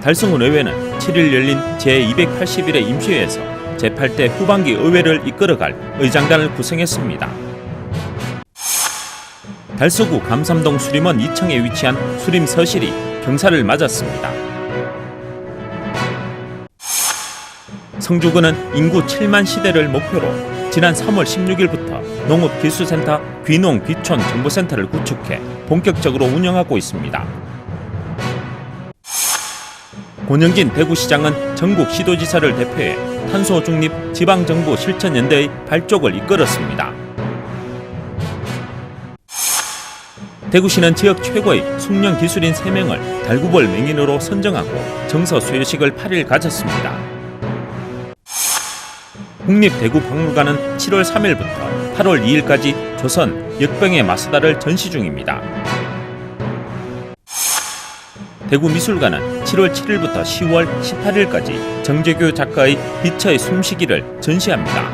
달성군 의회는 7일 열린 제281회 임시회에서 제8대 후반기 의회를 이끌어갈 의장단을 구성했습니다. 달서구 감삼동 수림원 2층에 위치한 수림서실이 경사를 맞았습니다. 성주군은 인구 7만 시대를 목표로 지난 3월 16일부터 농업기술센터 귀농 귀촌 정보센터를 구축해 본격적으로 운영하고 있습니다. 권영진 대구시장은 전국 시도지사를 대표해 탄소 중립 지방정부 실천연대의 발족을 이끌었습니다. 대구시는 지역 최고의 숙련 기술인 3명을 달구벌 맹인으로 선정하고 정서 수여식을 8일 가졌습니다. 국립대구박물관은 7월 3일부터 8월 2일까지 조선 역병의 마수다를 전시 중입니다. 대구미술관은 7월 7일부터 10월 18일까지 정재규 작가의 빛의 숨쉬기를 전시합니다.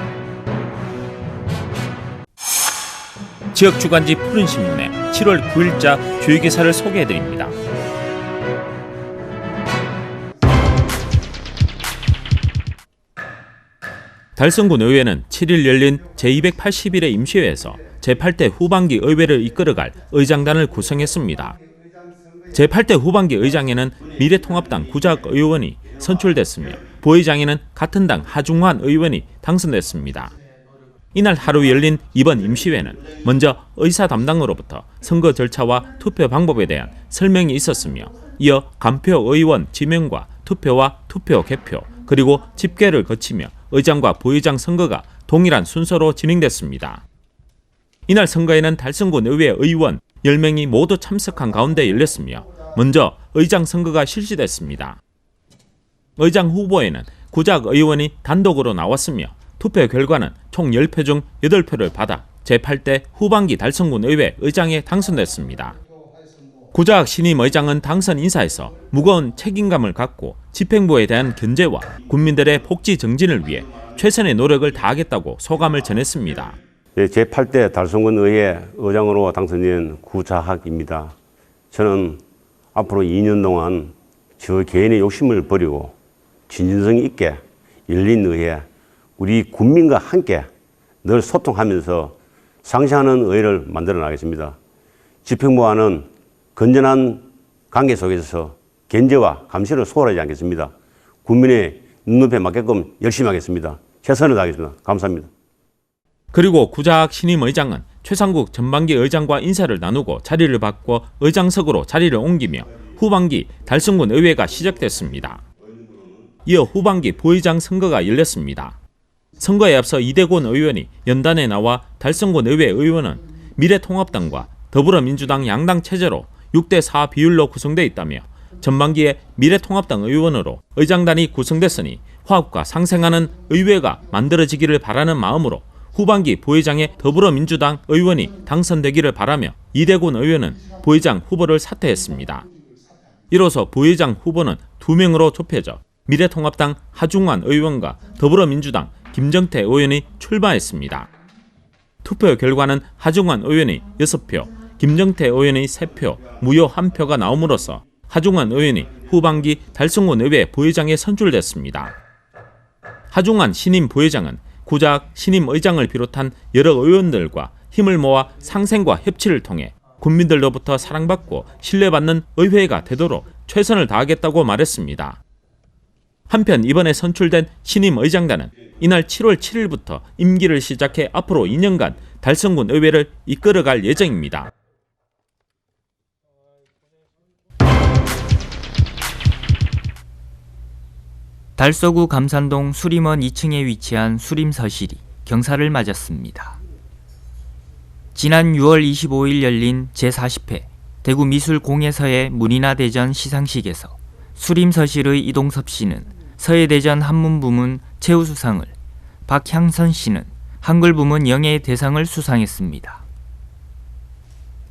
지역 주간지 푸른신문에 7월 9일자 주요 기사를 소개해드립니다. 달성군 의회는 7일 열린 제281회 임시회에서 제8대 후반기 의회를 이끌어갈 의장단을 구성했습니다. 제8대 후반기 의장에는 미래통합당 구자학 의원이 선출됐으며 부의장에는 같은 당 하중환 의원이 당선됐습니다. 이날 하루 열린 이번 임시회는 먼저 의사 담당으로부터 선거 절차와 투표 방법에 대한 설명이 있었으며 이어 간표 의원 지명과 투표와 투표 개표 그리고 집계를 거치며 의장과 부의장 선거가 동일한 순서로 진행됐습니다. 이날 선거에는 달성군 의회 의원 10명이 모두 참석한 가운데 열렸으며 먼저 의장 선거가 실시됐습니다. 의장 후보에는 구자학 의원이 단독으로 나왔으며 투표 결과는 총 10표 중 8표를 받아 제8대 후반기 달성군 의회 의장에 당선됐습니다. 구자학 신임 의장은 당선 인사에서 무거운 책임감을 갖고 집행부에 대한 견제와 국민들의 복지 정진을 위해 최선의 노력을 다하겠다고 소감을 전했습니다. 제8대 달성군 의회 의장으로 당선된 구자학입니다. 저는 앞으로 2년 동안 저 개인의 욕심을 버리고 진정성 있게 열린 의회, 우리 국민과 함께 늘 소통하면서 상생하는 의회를 만들어 나가겠습니다. 집행부와는 건전한 관계 속에서 견제와 감시를 소홀하지 않겠습니다. 국민의 눈높이에 맞게끔 열심히 하겠습니다. 최선을 다하겠습니다. 감사합니다. 그리고 구자학 신임 의장은 최상국 전반기 의장과 인사를 나누고 자리를 바꿔 의장석으로 자리를 옮기며 후반기 달성군 의회가 시작됐습니다. 이어 후반기 부의장 선거가 열렸습니다. 선거에 앞서 이대곤 의원이 연단에 나와 달성군 의회 의원은 미래통합당과 더불어민주당 양당 체제로 6대4 비율로 구성되어 있다며 전반기에 미래통합당 의원으로 의장단이 구성됐으니 화합과 상생하는 의회가 만들어지기를 바라는 마음으로 후반기 부의장에 더불어민주당 의원이 당선되기를 바라며 이대곤 의원은 부의장 후보를 사퇴했습니다. 이로써 부의장 후보는 2명으로 좁혀져 미래통합당 하중환 의원과 더불어민주당 김정태 의원이 출마했습니다. 투표 결과는 하중환 의원이 6표, 김정태 의원이 3표, 무효 1표가 나옴으로써 하중환 의원이 후반기 달성군 의회 부의장에 선출됐습니다. 하중환 신임 부의장은 구자학 신임 의장을 비롯한 여러 의원들과 힘을 모아 상생과 협치를 통해 국민들로부터 사랑받고 신뢰받는 의회가 되도록 최선을 다하겠다고 말했습니다. 한편 이번에 선출된 신임 의장단은 이날 7월 7일부터 임기를 시작해 앞으로 2년간 달성군 의회를 이끌어갈 예정입니다. 달서구 감산동 수림원 2층에 위치한 수림서실이 경사를 맞았습니다. 지난 6월 25일 열린 제40회 대구미술공예서의 문이나대전 시상식에서 수림서실의 이동섭 씨는 서예대전 한문부문 최우수상을, 박향선 씨는 한글부문 영예의 대상을 수상했습니다.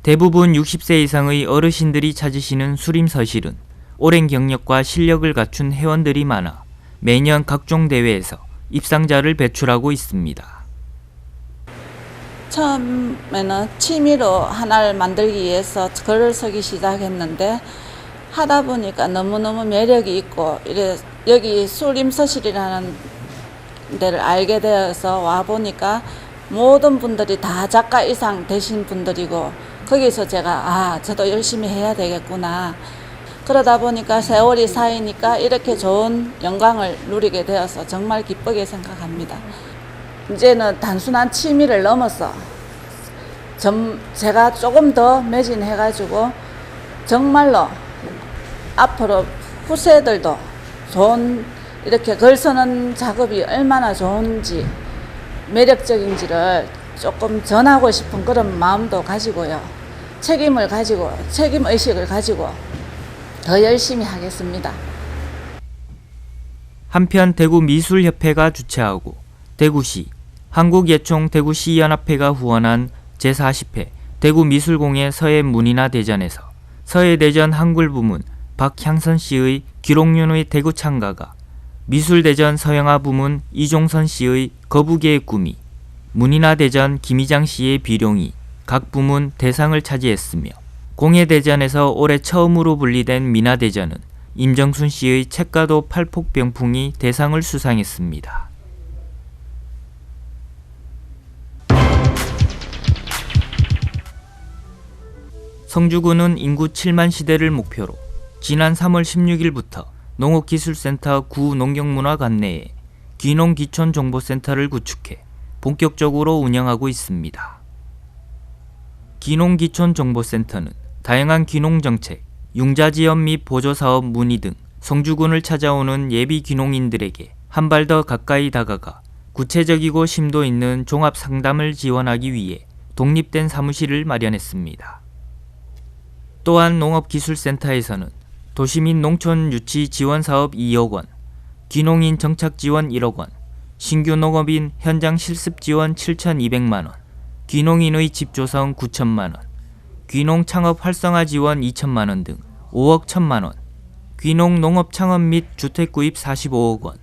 대부분 60세 이상의 어르신들이 찾으시는 수림서실은 오랜 경력과 실력을 갖춘 회원들이 많아 매년 각종 대회에서 입상자를 배출하고 있습니다. 처음에는 취미로 하나를 만들기 위해서 글을 쓰기 시작했는데 하다 보니까 너무너무 매력이 있고 여기 수림서실이라는 데를 알게 되어서 와 보니까 모든 분들이 다 작가 이상 되신 분들이고 거기서 제가 저도 열심히 해야 되겠구나. 그러다 보니까 세월이 쌓이니까 이렇게 좋은 영광을 누리게 되어서 정말 기쁘게 생각합니다. 이제는 단순한 취미를 넘어서 제가 조금 더 매진해가지고 정말로 앞으로 후세들도 좋은 이렇게 글 쓰는 작업이 얼마나 좋은지 매력적인지를 조금 전하고 싶은 그런 마음도 가지고요. 책임의식을 가지고 더 열심히 하겠습니다. 한편 대구미술협회가 주최하고 대구시, 한국예총 대구시연합회가 후원한 제40회 대구미술공예 서해문인화대전에서 서해대전 한글부문 박향선 씨의 기록윤의 대구창가가, 미술대전 서영화 부문 이종선 씨의 거북이의 꿈이, 문인화대전 김희장 씨의 비룡이 각 부문 대상을 차지했으며, 공예대전에서 올해 처음으로 분리된 민화대전은 임정순 씨의 책가도 팔폭병풍이 대상을 수상했습니다. 성주군은 인구 7만 시대를 목표로 지난 3월 16일부터 농업기술센터 구농경문화 관내에 귀농기촌정보센터를 구축해 본격적으로 운영하고 있습니다. 귀농기촌정보센터는 다양한 귀농정책, 융자지원 및 보조사업 문의 등 성주군을 찾아오는 예비 귀농인들에게 한 발 더 가까이 다가가 구체적이고 심도 있는 종합 상담을 지원하기 위해 독립된 사무실을 마련했습니다. 또한 농업기술센터에서는 도시민 농촌 유치 지원 사업 2억 원, 귀농인 정착 지원 1억 원, 신규 농업인 현장 실습 지원 7,200만 원, 귀농인의 집 조성 9천만 원, 귀농 창업 활성화 지원 2천만 원 등 5억 1천만 원, 귀농 농업 창업 및 주택 구입 45억 원,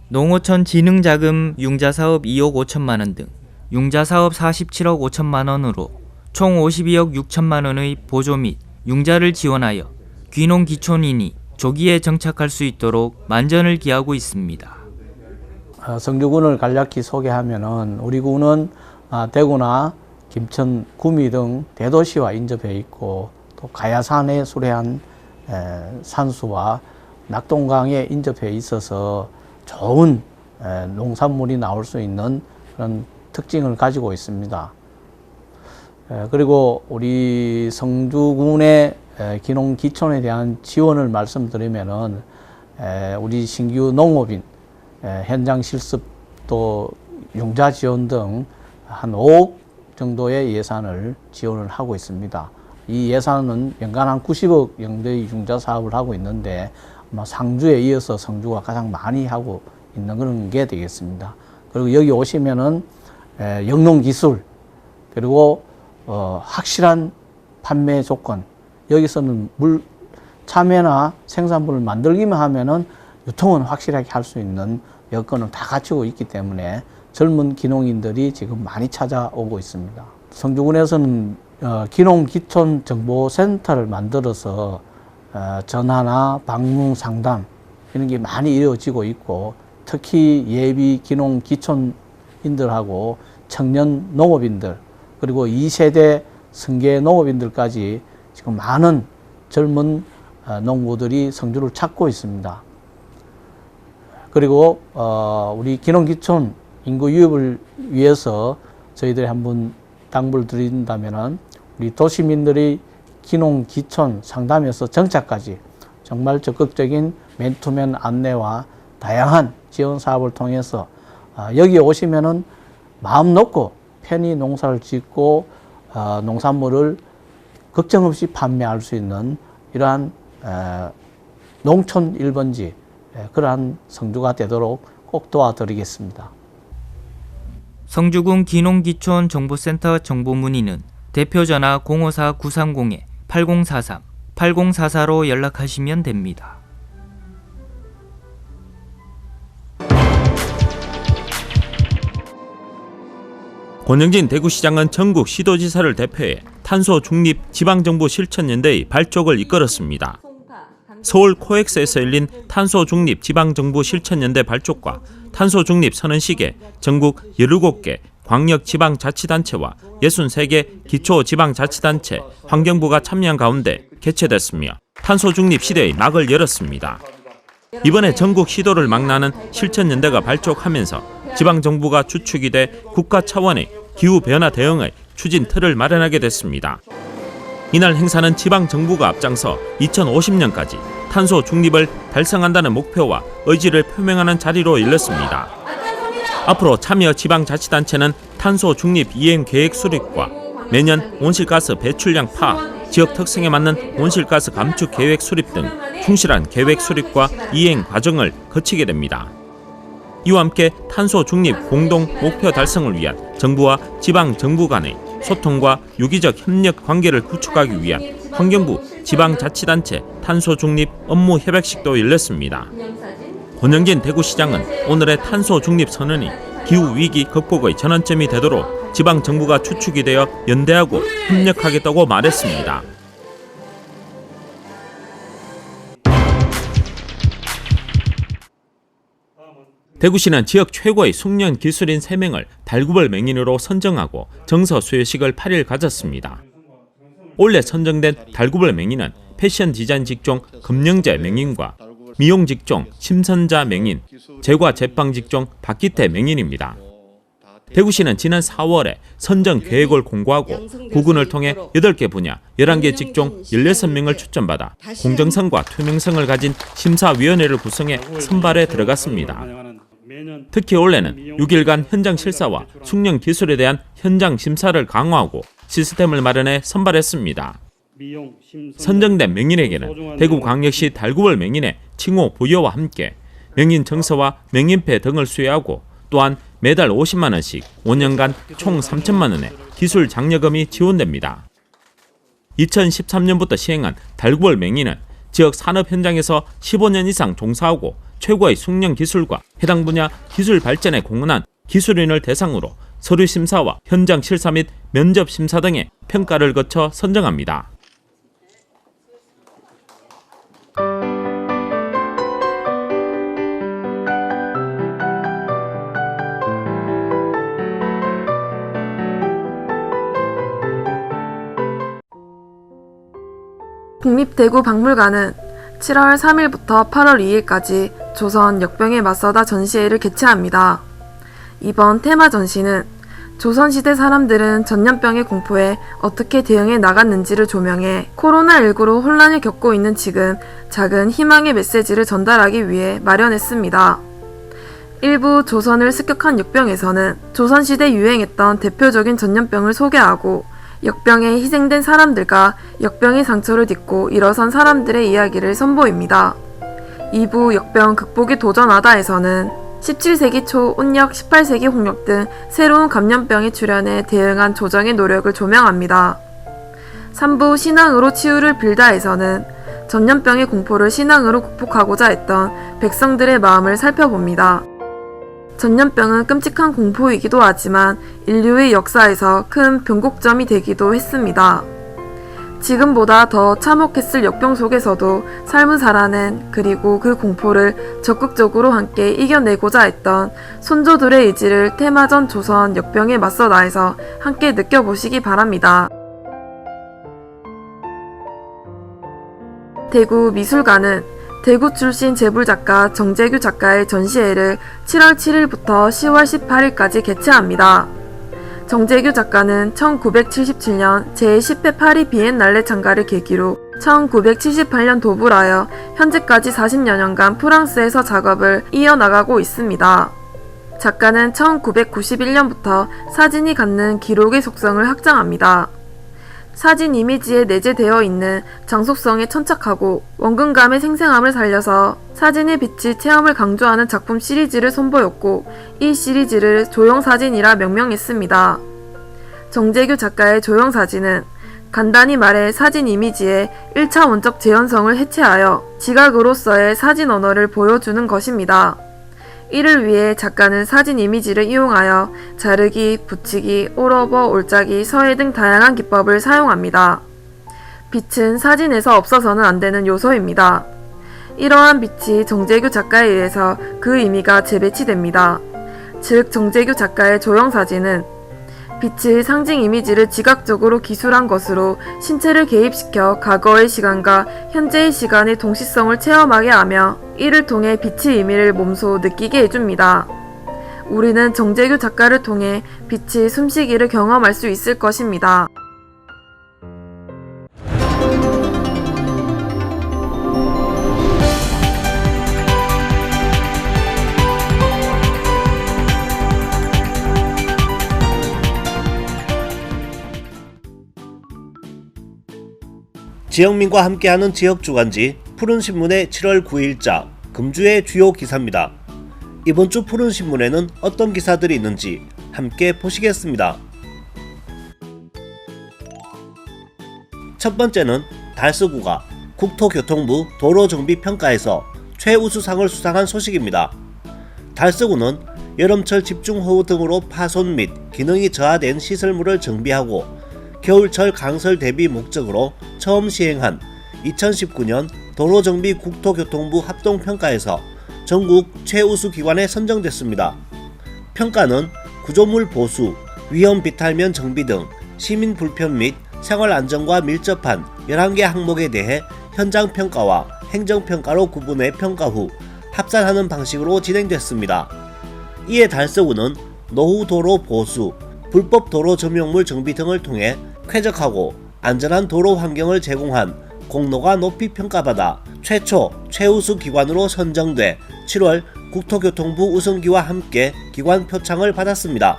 농어촌 진흥 자금 융자 사업 2억 5천만 원 등 융자 사업 47억 5천만 원으로 총 52억 6천만 원의 보조 및 융자를 지원하여 귀농 기촌인이 조기에 정착할 수 있도록 만전을 기하고 있습니다. 성주군을 간략히 소개하면은 우리 군은 대구나 김천, 구미 등 대도시와 인접해 있고 또 가야산에 수려한 산수와 낙동강에 인접해 있어서 좋은 농산물이 나올 수 있는 그런 특징을 가지고 있습니다. 그리고 우리 성주군의 귀농기촌에 대한 지원을 말씀드리면은 우리 신규 농업인 현장 실습 또 융자 지원 등 한 5억 정도의 예산을 지원을 하고 있습니다. 이 예산은 연간 한 90억 정도의 융자 사업을 하고 있는데 아마 상주에 이어서 성주가 가장 많이 하고 있는 그런 게 되겠습니다. 그리고 여기 오시면은 영농기술 그리고 확실한 판매 조건, 여기서는 참외나 생산물을 만들기만 하면은 유통은 확실하게 할 수 있는 여건을 다 갖추고 있기 때문에 젊은 귀농인들이 지금 많이 찾아오고 있습니다. 성주군에서는 귀농기촌정보센터를 만들어서 전화나 방문 상담 이런 게 많이 이루어지고 있고, 특히 예비 귀농기촌인들하고 청년 농업인들 그리고 2세대 승계 농업인들까지 지금 많은 젊은 농부들이 성주를 찾고 있습니다. 그리고 우리 귀농기촌 인구 유입을 위해서 저희들이 한번 당부를 드린다면은 우리 도시민들이 귀농기촌 상담에서 정착까지 정말 적극적인 맨투맨 안내와 다양한 지원 사업을 통해서 여기 오시면은 마음 놓고 편히 농사를 짓고 농산물을 걱정 없이 판매할 수 있는 이러한 농촌 1번지 그러한 성주가 되도록 꼭 도와드리겠습니다. 성주군 귀농기촌 정보센터 정보문의는 대표전화 054-930-8043, 8044로 연락하시면 됩니다. 권영진 대구시장은 전국 시도지사를 대표해 탄소 중립 지방정부 실천연대의 발족을 이끌었습니다. 서울 코엑스에서 열린 탄소 중립 지방정부 실천연대 발족과 탄소 중립 선언식에 전국 17개 광역지방자치단체와 63개 기초지방자치단체, 환경부가 참여한 가운데 개최됐으며 탄소 중립 시대의 막을 열었습니다. 이번에 전국 시도를 망라하는 실천연대가 발족하면서 지방정부가 주축이 돼 국가 차원의 기후변화 대응의 추진 틀을 마련하게 됐습니다. 이날 행사는 지방정부가 앞장서 2050년까지 탄소 중립을 달성한다는 목표와 의지를 표명하는 자리로 열렸습니다. 앞으로 참여 지방자치단체는 탄소 중립 이행 계획 수립과 매년 온실가스 배출량 파악, 지역 특성에 맞는 온실가스 감축 계획 수립 등 충실한 계획 수립과 이행 과정을 거치게 됩니다. 이와 함께 탄소 중립 공동 목표 달성을 위한 정부와 지방 정부 간의 소통과 유기적 협력 관계를 구축하기 위한 환경부 지방자치단체 탄소 중립 업무 협약식도 열렸습니다. 권영진 대구시장은 오늘의 탄소 중립 선언이 기후위기 극복의 전환점이 되도록 지방정부가 주축이 되어 연대하고 협력하겠다고 말했습니다. 대구시는 지역 최고의 숙련 기술인 3명을 달구벌 맹인으로 선정하고 정서 수여식을 8일 가졌습니다. 올해 선정된 달구벌 맹인은 패션 디자인 직종 금영재 맹인과 미용 직종 심선자 맹인, 제과 제빵 직종 박기태 맹인입니다. 대구시는 지난 4월에 선정 계획을 공고하고 구군을 통해 8개 분야 11개 직종 16명을 추천받아 공정성과 투명성을 가진 심사위원회를 구성해 선발에 들어갔습니다. 특히 올해는 6일간 현장 실사와 숙련 기술에 대한 현장 심사를 강화하고 시스템을 마련해 선발했습니다. 선정된 맹인에게는 대구광역시 달구벌 맹인의 칭호 부여와 함께 맹인 정서와 맹인패 등을 수여하고 또한 매달 50만 원씩 5년간 총 3천만 원의 기술 장려금이 지원됩니다. 2013년부터 시행한 달구벌 맹인은 지역 산업 현장에서 15년 이상 종사하고 최고의 숙련 기술과 해당 분야 기술 발전에 공헌한 기술인을 대상으로 서류 심사와 현장 실사 및 면접 심사 등의 평가를 거쳐 선정합니다. 국립대구박물관은 7월 3일부터 8월 2일까지 조선 역병에 맞서다 전시회를 개최합니다. 이번 테마 전시는 조선시대 사람들은 전염병의 공포에 어떻게 대응해 나갔는지를 조명해 코로나19로 혼란을 겪고 있는 지금 작은 희망의 메시지를 전달하기 위해 마련했습니다. 일부 조선을 습격한 역병에서는 조선시대 유행했던 대표적인 전염병을 소개하고 역병에 희생된 사람들과 역병의 상처를 딛고 일어선 사람들의 이야기를 선보입니다. 2부 역병 극복에 도전하다에서는 17세기 초 온역, 18세기 홍역 등 새로운 감염병의 출현에 대응한 조정의 노력을 조명합니다. 3부 신앙으로 치유를 빌다에서는 전염병의 공포를 신앙으로 극복하고자 했던 백성들의 마음을 살펴봅니다. 전염병은 끔찍한 공포이기도 하지만 인류의 역사에서 큰 변곡점이 되기도 했습니다. 지금보다 더 참혹했을 역병 속에서도 삶을 살아낸 그리고 그 공포를 적극적으로 함께 이겨내고자 했던 선조들의 의지를 테마전 조선 역병에 맞서다에서 함께 느껴보시기 바랍니다. 대구 미술관은 대구 출신 제불작가 정재규 작가의 전시회를 7월 7일부터 10월 18일까지 개최합니다. 정재규 작가는 1977년 제10회 파리 비엔날레 참가를 계기로 1978년 도불하여 현재까지 40여 년간 프랑스에서 작업을 이어나가고 있습니다. 작가는 1991년부터 사진이 갖는 기록의 속성을 확장합니다. 사진 이미지에 내재되어 있는 장속성에 천착하고 원근감의 생생함을 살려서 사진의 빛이 체험을 강조하는 작품 시리즈를 선보였고 이 시리즈를 조형사진이라 명명했습니다. 정재규 작가의 조형사진은 간단히 말해 사진 이미지의 1차 원적 재현성을 해체하여 지각으로서의 사진 언어를 보여주는 것입니다. 이를 위해 작가는 사진 이미지를 이용하여 자르기, 붙이기, 올오버, 올짜기, 서해 등 다양한 기법을 사용합니다. 빛은 사진에서 없어서는 안 되는 요소입니다. 이러한 빛이 정재규 작가에 의해서 그 의미가 재배치됩니다. 즉 정재규 작가의 조형사진은 빛의 상징 이미지를 지각적으로 기술한 것으로 신체를 개입시켜 과거의 시간과 현재의 시간의 동시성을 체험하게 하며 이를 통해 빛의 의미를 몸소 느끼게 해줍니다. 우리는 정재규 작가를 통해 빛의 숨쉬기를 경험할 수 있을 것입니다. 지역민과 함께하는 지역주간지 푸른신문의 7월 9일자 금주의 주요 기사입니다. 이번 주 푸른신문에는 어떤 기사들이 있는지 함께 보시겠습니다. 첫 번째는 달서구가 국토교통부 도로정비평가에서 최우수상을 수상한 소식입니다. 달서구는 여름철 집중호우 등으로 파손 및 기능이 저하된 시설물을 정비하고 겨울철 강설 대비 목적으로 처음 시행한 2019년 도로정비 국토교통부 합동평가에서 전국 최우수 기관에 선정됐습니다. 평가는 구조물 보수, 위험 비탈면 정비 등 시민 불편 및 생활 안전과 밀접한 11개 항목에 대해 현장 평가와 행정 평가로 구분해 평가 후 합산하는 방식으로 진행됐습니다. 이에 달서구는 노후 도로 보수, 불법 도로 점용물 정비 등을 통해 쾌적하고 안전한 도로 환경을 제공한 공로가 높이 평가받아 최초 최우수 기관으로 선정돼 7월 국토교통부 우승기와 함께 기관 표창을 받았습니다.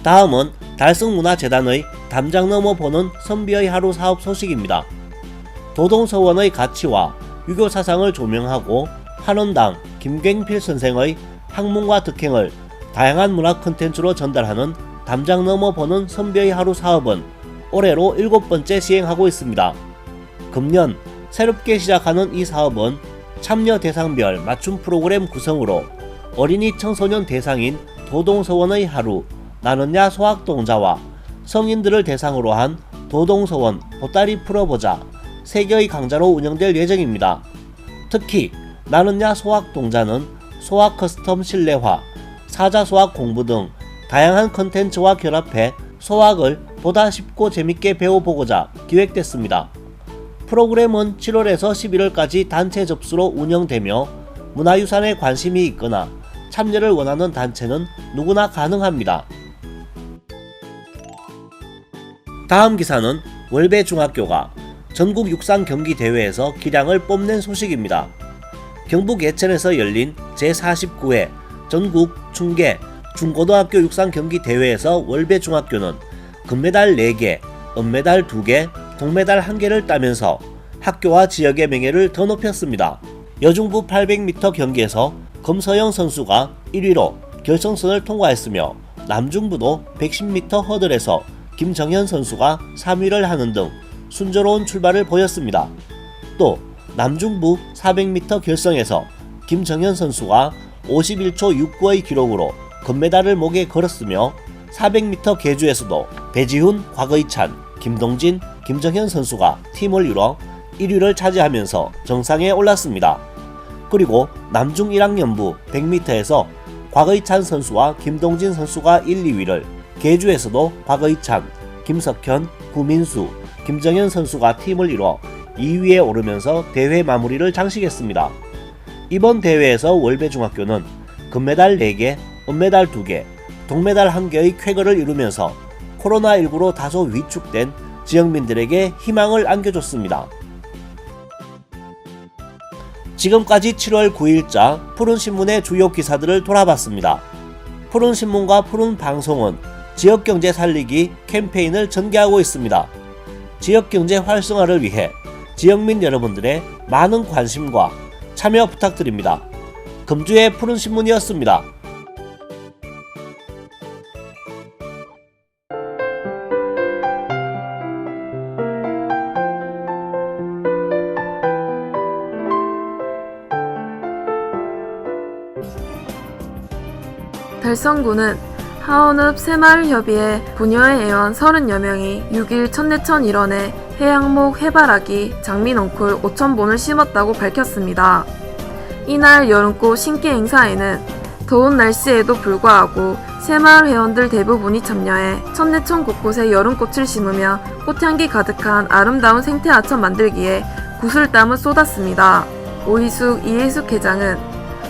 다음은 달성문화재단의 담장 넘어 보는 선비의 하루 사업 소식입니다. 도동서원의 가치와 유교 사상을 조명하고 환원당 김갱필 선생의 학문과 득행을 다양한 문화 콘텐츠로 전달하는 담장 넘어 보는 선비의 하루 사업은 올해로 7번째 시행하고 있습니다. 금년 새롭게 시작하는 이 사업은 참여 대상별 맞춤 프로그램 구성으로 어린이 청소년 대상인 도동서원의 하루, 나는야 소학동자와 성인들을 대상으로 한 도동서원 보따리 풀어보자 3개의 강좌로 운영될 예정입니다. 특히 나는야 소학동자는 소학 커스텀 실내화, 사자소학 공부 등 다양한 컨텐츠와 결합해 소학을 보다 쉽고 재밌게 배워보고자 기획됐습니다. 프로그램은 7월에서 11월까지 단체 접수로 운영되며 문화유산에 관심이 있거나 참여를 원하는 단체는 누구나 가능합니다. 다음 기사는 월배중학교가 전국 육상 경기 대회에서 기량을 뽐낸 소식입니다. 경북 예천에서 열린 제49회 전국 중계 중고등학교 육상 경기 대회에서 월배중학교는 금메달 4개, 은메달 2개, 동메달 1개를 따면서 학교와 지역의 명예를 더 높였습니다. 여중부 800m 경기에서 검서영 선수가 1위로 결승선을 통과했으며 남중부도 110m 허들에서 김정현 선수가 3위를 하는 등 순조로운 출발을 보였습니다. 또 남중부 400m 결성에서 김정현 선수가 51초 69의 기록으로 금메달을 목에 걸었으며 400m 계주에서도 배지훈, 곽의찬, 김동진, 김정현 선수가 팀을 이뤄 1위를 차지하면서 정상에 올랐습니다. 그리고 남중 1학년부 100m에서 곽의찬 선수와 김동진 선수가 1, 2위를, 계주에서도 곽의찬, 김석현, 구민수, 김정현 선수가 팀을 이뤄 2위에 오르면서 대회 마무리를 장식했습니다. 이번 대회에서 월배중학교는 금메달 4개, 은메달 2개, 동메달 1개의 쾌거를 이루면서 코로나19로 다소 위축된 지역민들에게 희망을 안겨줬습니다. 지금까지 7월 9일자 푸른신문의 주요 기사들을 돌아봤습니다. 푸른신문과 푸른방송은 지역경제 살리기 캠페인을 전개하고 있습니다. 지역경제 활성화를 위해 지역민 여러분들의 많은 관심과 참여 부탁드립니다. 금주의 푸른신문이었습니다. 달성구는 하원읍 새마을협의회 부녀회 회원 30여 명이 6일 천내천 일원에 해양목, 해바라기, 장미넝쿨 5,000본을 심었다고 밝혔습니다. 이날 여름꽃 신기 행사에는 더운 날씨에도 불구하고 새마을 회원들 대부분이 참여해 천내천 곳곳에 여름꽃을 심으며 꽃향기 가득한 아름다운 생태하천 만들기에 구슬땀을 쏟았습니다. 오희숙, 이혜숙 회장은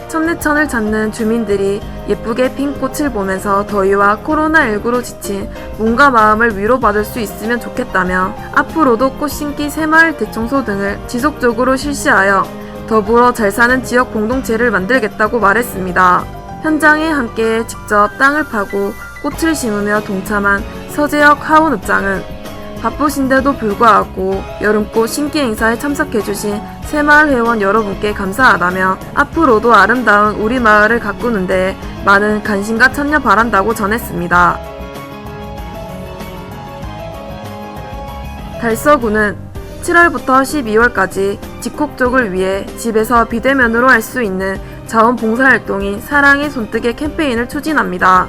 천내천을 찾는 주민들이 예쁘게 핀 꽃을 보면서 더위와 코로나19로 지친 몸과 마음을 위로받을 수 있으면 좋겠다며 앞으로도 꽃 심기, 새마을 대청소 등을 지속적으로 실시하여 더불어 잘 사는 지역 공동체를 만들겠다고 말했습니다. 현장에 함께 직접 땅을 파고 꽃을 심으며 동참한 서재혁 하원읍장은 바쁘신데도 불구하고 여름꽃 심기 행사에 참석해주신 새마을 회원 여러분께 감사하다며 앞으로도 아름다운 우리 마을을 가꾸는 데 많은 관심과 참여 바란다고 전했습니다. 달서구는 7월부터 12월까지 집콕족을 위해 집에서 비대면으로 할 수 있는 자원봉사활동인 사랑의 손뜨개 캠페인을 추진합니다.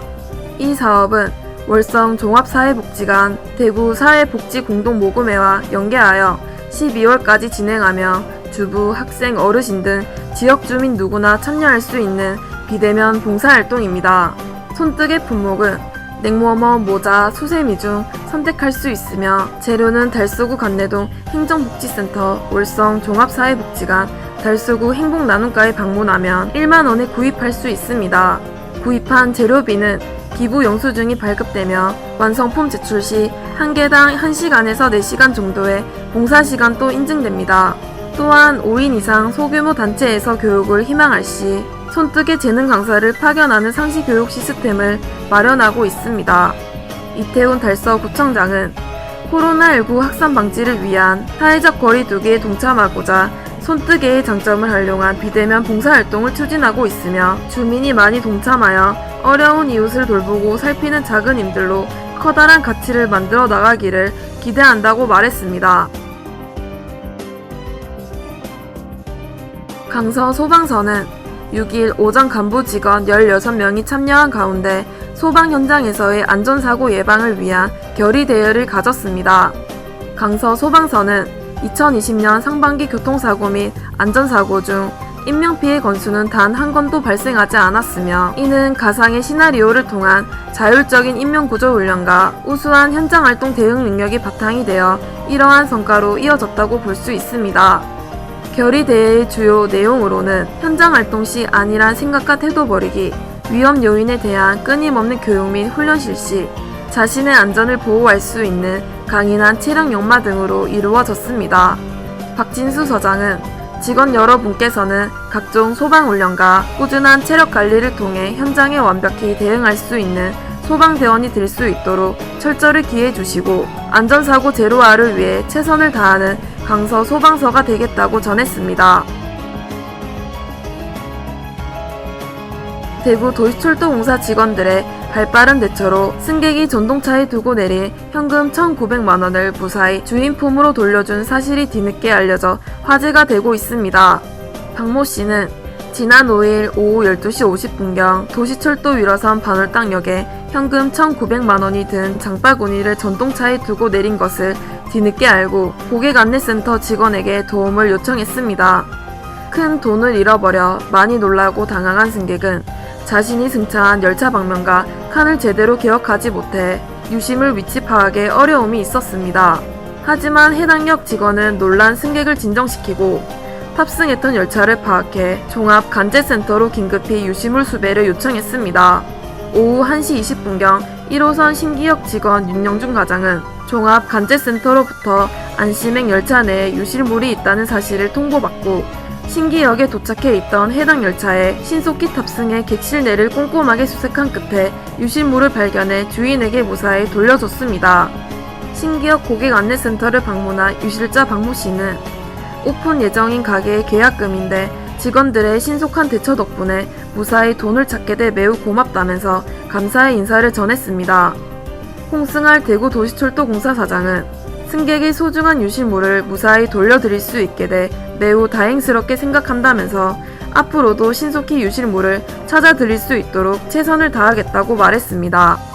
이 사업은 월성 종합사회복지관 대구 사회복지공동모금회와 연계하여 12월까지 진행하며 주부, 학생, 어르신 등 지역 주민 누구나 참여할 수 있는 비대면 봉사활동입니다. 손뜨개 품목은 냉모머, 모자, 수세미 중 선택할 수 있으며 재료는 달서구 관내동 행정복지센터, 월성 종합사회복지관, 달서구 행복나눔가에 방문하면 1만원에 구입할 수 있습니다. 구입한 재료비는 기부 영수증이 발급되며 완성품 제출 시 한 개당 1시간에서 4시간 정도의 봉사시간도 인증됩니다. 또한 5인 이상 소규모 단체에서 교육을 희망할 시 손뜨개 재능 강사를 파견하는 상시 교육 시스템을 마련하고 있습니다. 이태훈 달서구청장은 코로나19 확산 방지를 위한 사회적 거리 두기에 동참하고자 손뜨개의 장점을 활용한 비대면 봉사활동을 추진하고 있으며 주민이 많이 동참하여 어려운 이웃을 돌보고 살피는 작은 힘들로 커다란 가치를 만들어 나가기를 기대한다고 말했습니다. 강서 소방서는 6일 오전 간부 직원 16명이 참여한 가운데 소방 현장에서의 안전사고 예방을 위한 결의 대회를 가졌습니다. 강서 소방서는 2020년 상반기 교통사고 및 안전사고 중 인명피해 건수는 단 한 건도 발생하지 않았으며 이는 가상의 시나리오를 통한 자율적인 인명구조훈련과 우수한 현장활동 대응 능력이 바탕이 되어 이러한 성과로 이어졌다고 볼 수 있습니다. 결의대회의 주요 내용으로는 현장활동 시 안일한 생각과 태도 버리기, 위험 요인에 대한 끊임없는 교육 및 훈련 실시, 자신의 안전을 보호할 수 있는 강인한 체력 역마 등으로 이루어졌습니다. 박진수 서장은 직원 여러분께서는 각종 소방훈련과 꾸준한 체력관리를 통해 현장에 완벽히 대응할 수 있는 소방대원이 될 수 있도록 철저히 기해해 주시고 안전사고 제로화를 위해 최선을 다하는 강서 소방서가 되겠다고 전했습니다. 대구 도시철도공사 직원들의 발빠른 대처로 승객이 전동차에 두고 내린 현금 1,900만원을 무사히 주인품으로 돌려준 사실이 뒤늦게 알려져 화제가 되고 있습니다. 박모 씨는 지난 5일 오후 12시 50분경 도시철도 1호선 반월당역에 현금 1,900만원이 든 장바구니를 전동차에 두고 내린 것을 뒤늦게 알고 고객안내센터 직원에게 도움을 요청했습니다. 큰 돈을 잃어버려 많이 놀라고 당황한 승객은 자신이 승차한 열차 방면과 칸을 제대로 기억하지 못해 유심을 위치 파악에 어려움이 있었습니다. 하지만 해당 역 직원은 놀란 승객을 진정시키고 탑승했던 열차를 파악해 종합간제센터로 긴급히 유심물 수배를 요청했습니다. 오후 1시 20분경 1호선 신기역 직원 윤영준 과장은 종합간제센터로부터 안심행 열차 내에 유실물이 있다는 사실을 통보받고 신기역에 도착해 있던 해당 열차에 신속히 탑승해 객실 내를 꼼꼼하게 수색한 끝에 유실물을 발견해 주인에게 무사히 돌려줬습니다. 신기역 고객안내센터를 방문한 유실자 박모 씨는 오픈 예정인 가게의 계약금인데 직원들의 신속한 대처 덕분에 무사히 돈을 찾게 돼 매우 고맙다면서 감사의 인사를 전했습니다. 홍승할 대구도시철도공사 사장은 승객의 소중한 유실물을 무사히 돌려드릴 수 있게 돼 매우 다행스럽게 생각한다면서 앞으로도 신속히 유실물을 찾아드릴 수 있도록 최선을 다하겠다고 말했습니다.